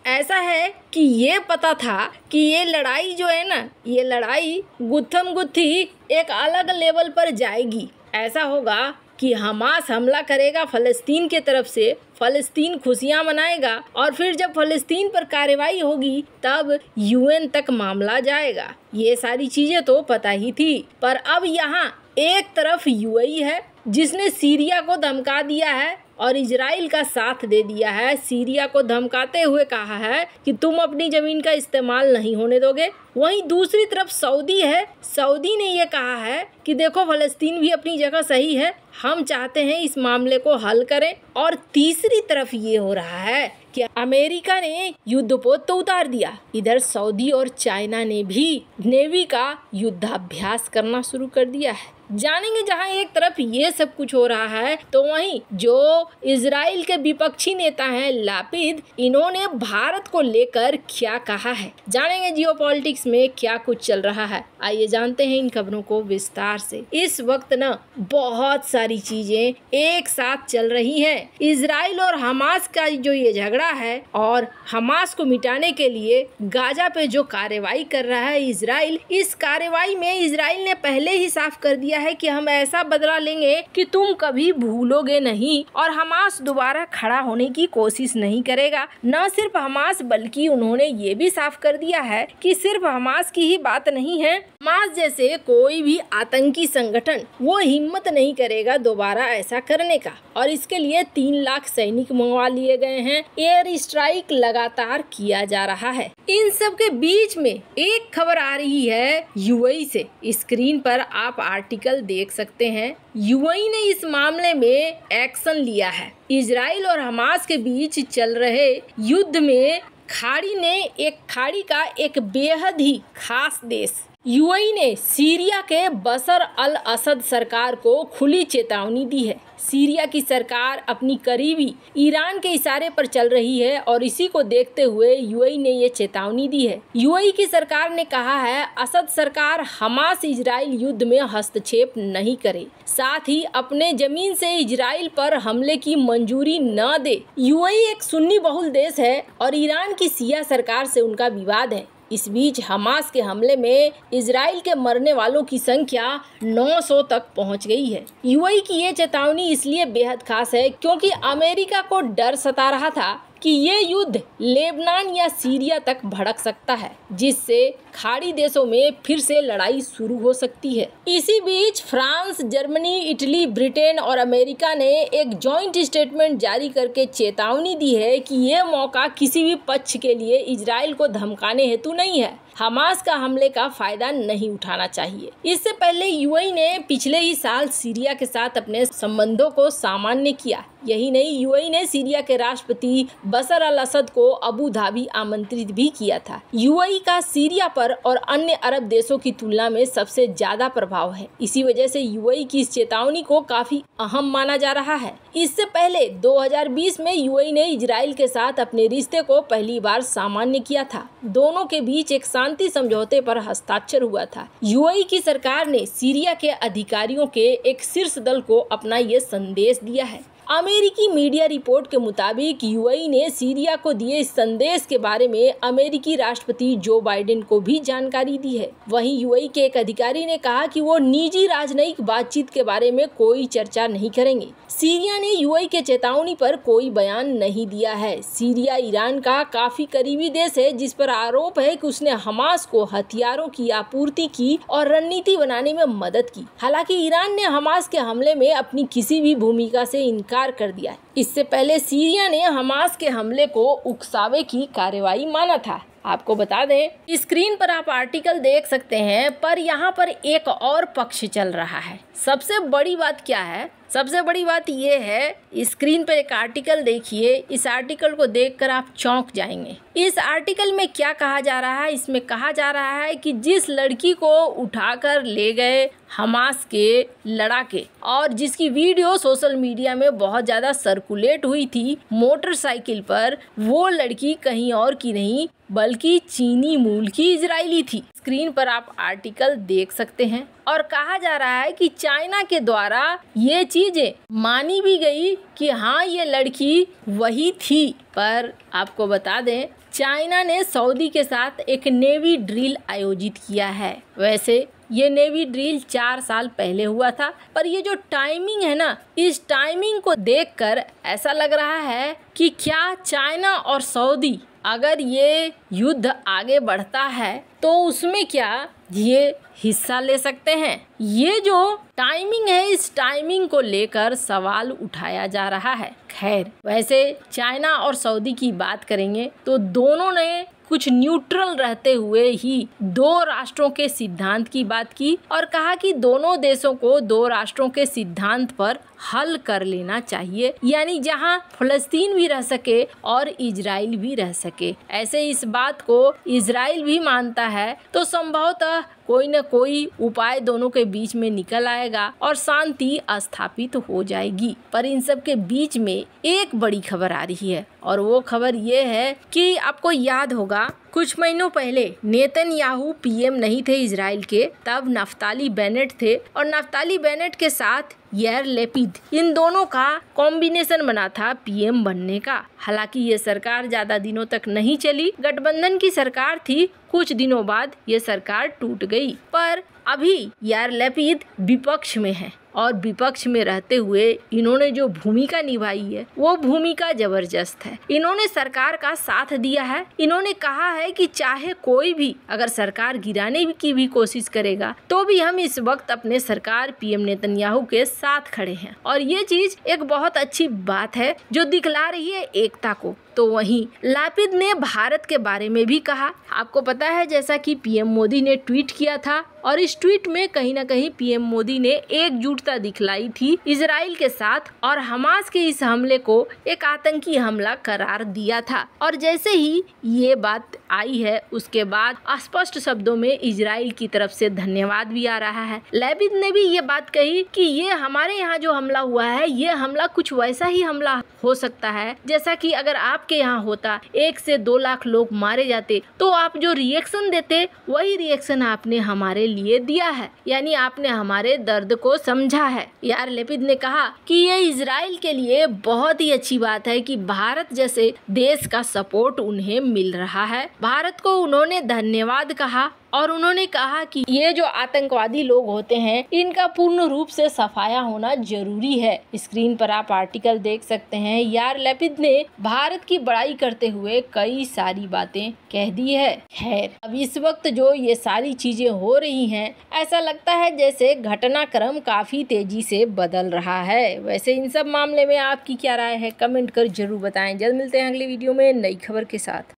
ऐसा है कि ये पता था कि ये लड़ाई जो है ना, ये लड़ाई गुत्थम गुत्थी एक अलग लेवल पर जाएगी। ऐसा होगा कि हमास हमला करेगा फ़लस्तीन के तरफ से, फ़लस्तीन खुशियां मनाएगा और फिर जब फ़लस्तीन पर कार्रवाई होगी तब यूएन तक मामला जाएगा। ये सारी चीज़ें तो पता ही थी, पर अब यहाँ एक तरफ यूएई है जिसने सीरिया को धमका दिया है और इजराइल का साथ दे दिया है। सीरिया को धमकाते हुए कहा है कि तुम अपनी ज़मीन का इस्तेमाल नहीं होने दोगे। वहीं दूसरी तरफ सऊदी है, सऊदी ने ये कहा है कि देखो फ़लस्तीन भी अपनी जगह सही है, हम चाहते हैं इस मामले को हल करें। और तीसरी तरफ ये हो रहा है कि अमेरिका ने युद्धपोत तो उतार दिया, इधर सऊदी और चाइना ने भी नेवी का युद्धाभ्यास करना शुरू कर दिया है। जानेंगे जहां एक तरफ ये सब कुछ हो रहा है तो वहीं जो इजराइल के विपक्षी नेता हैं लापिद, इन्होंने भारत को लेकर क्या कहा है। जानेंगे जियोपॉलिटिक्स में क्या कुछ चल रहा है। आइए जानते हैं इन खबरों को विस्तार से। इस वक्त ना बहुत सारी चीजें एक साथ चल रही हैं। इजराइल और हमास का जो ये झगड़ा है और हमास को मिटाने के लिए गाजा पे जो कार्रवाई कर रहा है इजराइल, इस कार्रवाई में इजराइल ने पहले ही साफ कर दिया है कि हम ऐसा बदला लेंगे कि तुम कभी भूलोगे नहीं और हमास दोबारा खड़ा होने की कोशिश नहीं करेगा। न सिर्फ हमास बल्कि उन्होंने ये भी साफ कर दिया है कि सिर्फ हमास की ही बात नहीं है, हमास जैसे कोई भी आतंकी संगठन वो हिम्मत नहीं करेगा दोबारा ऐसा करने का और इसके लिए 3 लाख सैनिक मंगवा लिए गए हैं। एयर स्ट्राइक लगातार किया जा रहा है। इन सब के बीच में एक खबर आ रही है यूएई से। स्क्रीन पर आप आर्टिकल देख सकते हैं। यूएई ने इस मामले में एक्शन लिया है। इजराइल और हमास के बीच चल रहे युद्ध में खाड़ी का एक बेहद ही खास देश यूएई ने सीरिया के बशर अल असद सरकार को खुली चेतावनी दी है। सीरिया की सरकार अपनी करीबी ईरान के इशारे पर चल रही है और इसी को देखते हुए यूएई ने ये चेतावनी दी है। यूएई की सरकार ने कहा है असद सरकार हमास इजराइल युद्ध में हस्तक्षेप नहीं करे, साथ ही अपने जमीन से इजराइल पर हमले की मंजूरी न दे। यूएई एक सुन्नी बहुल देश है और ईरान की शिया सरकार से उनका विवाद है। इस बीच हमास के हमले में इजराइल के मरने वालों की संख्या 900 तक पहुंच गई है। यूएई की ये चेतावनी इसलिए बेहद खास है क्योंकि अमेरिका को डर सता रहा था कि ये युद्ध लेबनान या सीरिया तक भड़क सकता है, जिससे खाड़ी देशों में फिर से लड़ाई शुरू हो सकती है। इसी बीच फ्रांस, जर्मनी, इटली, ब्रिटेन और अमेरिका ने एक जॉइंट स्टेटमेंट जारी करके चेतावनी दी है कि ये मौका किसी भी पक्ष के लिए इजराइल को धमकाने हेतु नहीं है। हमास का हमले का फायदा नहीं उठाना चाहिए। इससे पहले यूएई ने पिछले ही साल सीरिया के साथ अपने संबंधों को सामान्य किया। यही नहीं, यूएई ने सीरिया के राष्ट्रपति बशर अल असद को अबू धाबी आमंत्रित भी किया था। यूएई का सीरिया पर और अन्य अरब देशों की तुलना में सबसे ज्यादा प्रभाव है। इसी वजह से यूएई की इस चेतावनी को काफी अहम माना जा रहा है। इससे पहले 2020 में यूएई ने इजराइल के साथ अपने रिश्ते को पहली बार सामान्य किया था। दोनों के बीच एक शांति समझौते पर हस्ताक्षर हुआ था। यूएई की सरकार ने सीरिया के अधिकारियों के एक शीर्ष दल को अपना ये संदेश दिया है। अमेरिकी मीडिया रिपोर्ट के मुताबिक यूएई ने सीरिया को दिए इस संदेश के बारे में अमेरिकी राष्ट्रपति जो बाइडेन को भी जानकारी दी है। वहीं यूएई के एक अधिकारी ने कहा कि वो निजी राजनयिक बातचीत के बारे में कोई चर्चा नहीं करेंगे। सीरिया ने यूएई के चेतावनी पर कोई बयान नहीं दिया है। सीरिया ईरान का काफी करीबी देश है, जिस पर आरोप है कि उसने हमास को हथियारों की आपूर्ति की और रणनीति बनाने में मदद की। हालांकि ईरान ने हमास के हमले में अपनी किसी भी भूमिका से इनकार कर दिया। इससे पहले सीरिया ने हमास के हमले को उकसावे की कार्रवाई माना था। आपको बता दें, स्क्रीन पर आप आर्टिकल देख सकते हैं, पर यहाँ पर एक और पक्ष चल रहा है। सबसे बड़ी बात क्या है? सबसे बड़ी बात ये है, स्क्रीन पर एक आर्टिकल देखिए। इस आर्टिकल को देखकर आप चौंक जाएंगे। इस आर्टिकल में क्या कहा जा रहा है? इसमें कहा जा रहा है कि जिस लड़की को उठाकर ले गए हमास के लड़ाके और जिसकी वीडियो सोशल मीडिया में बहुत ज़्यादा सर्कुलेट हुई थी मोटरसाइकिल पर, वो लड़की कहीं और की नहीं बल्कि चीनी मूल की इजरायली थी। स्क्रीन पर आप आर्टिकल देख सकते हैं और कहा जा रहा है कि चाइना के द्वारा ये चीजें मानी भी गई कि हाँ, ये लड़की वही थी। पर आपको बता दें, चाइना ने सऊदी के साथ एक नेवी ड्रिल आयोजित किया है। वैसे ये नेवी ड्रिल 4 साल पहले हुआ था, पर ये जो टाइमिंग है ना, इस टाइमिंग को देखकर ऐसा लग रहा है कि क्या चाइना और सऊदी अगर ये युद्ध आगे बढ़ता है तो उसमें क्या ये हिस्सा ले सकते हैं। ये जो टाइमिंग है, इस टाइमिंग को लेकर सवाल उठाया जा रहा है। खैर, वैसे चाइना और सऊदी की बात करेंगे तो दोनों ने कुछ न्यूट्रल रहते हुए ही 2 राष्ट्रों के सिद्धांत की बात की और कहा कि दोनों देशों को 2 राष्ट्रों के सिद्धांत पर हल कर लेना चाहिए, यानी जहां फलस्तीन भी रह सके और इजराइल भी रह सके। ऐसे इस बात को इजराइल भी मानता है तो संभवतः कोई न कोई उपाय दोनों के बीच में निकल आएगा और शांति स्थापित हो जाएगी। पर इन सब के बीच में एक बड़ी खबर आ रही है और वो खबर ये है कि आपको याद होगा कुछ महीनों पहले नेतन्याहू पीएम नहीं थे इजराइल के, तब नफ्ताली बेनेट थे और नफ्ताली बेनेट के साथ यार लेपिड, इन दोनों का कॉम्बिनेशन बना था पीएम बनने का। हालांकि ये सरकार ज्यादा दिनों तक नहीं चली, गठबंधन की सरकार थी, कुछ दिनों बाद ये सरकार टूट गई। पर अभी यार लेपिड विपक्ष में है और विपक्ष में रहते हुए इन्होंने जो भूमिका निभाई है वो भूमिका जबरदस्त है। इन्होंने सरकार का साथ दिया है। इन्होंने कहा है कि चाहे कोई भी अगर सरकार गिराने की भी कोशिश करेगा तो भी हम इस वक्त अपने सरकार पीएम नेतन्याहू के साथ खड़े हैं और ये चीज एक बहुत अच्छी बात है जो दिखला रही है एकता को। तो वहीं लेपिड ने भारत के बारे में भी कहा। आपको पता है जैसा कि पीएम मोदी ने ट्वीट किया था और इस ट्वीट में कहीं ना कहीं पीएम मोदी ने एकजुटता दिखलाई थी इजराइल के साथ और हमास के इस हमले को एक आतंकी हमला करार दिया था। और जैसे ही ये बात आई है उसके बाद स्पष्ट शब्दों में इजराइल की तरफ से धन्यवाद भी आ रहा है। लेपिड ने भी ये बात कही कि ये हमारे यहाँ जो हमला हुआ है ये हमला कुछ वैसा ही हमला हो सकता है जैसा कि अगर आपके यहाँ होता, 1 से 2 लाख लोग मारे जाते तो आप जो रिएक्शन देते वही रिएक्शन आपने हमारे लिए दिया है, यानी आपने हमारे दर्द को समझा है। यार लेपिड ने कहा कि ये इजराइल के लिए बहुत ही अच्छी बात है कि भारत जैसे देश का सपोर्ट उन्हें मिल रहा है। भारत को उन्होंने धन्यवाद कहा और उन्होंने कहा कि ये जो आतंकवादी लोग होते हैं इनका पूर्ण रूप से सफाया होना जरूरी है। स्क्रीन पर आप आर्टिकल देख सकते हैं। यार लेपिड ने भारत की बड़ाई करते हुए कई सारी बातें कह दी है। खैर, अब इस वक्त जो ये सारी चीजें हो रही हैं ऐसा लगता है जैसे घटनाक्रम काफी तेजी से बदल रहा है। वैसे इन सब मामले में आपकी क्या राय है, कमेंट कर जरूर बताएं। जल्द मिलते हैं अगली वीडियो में नई खबर के साथ।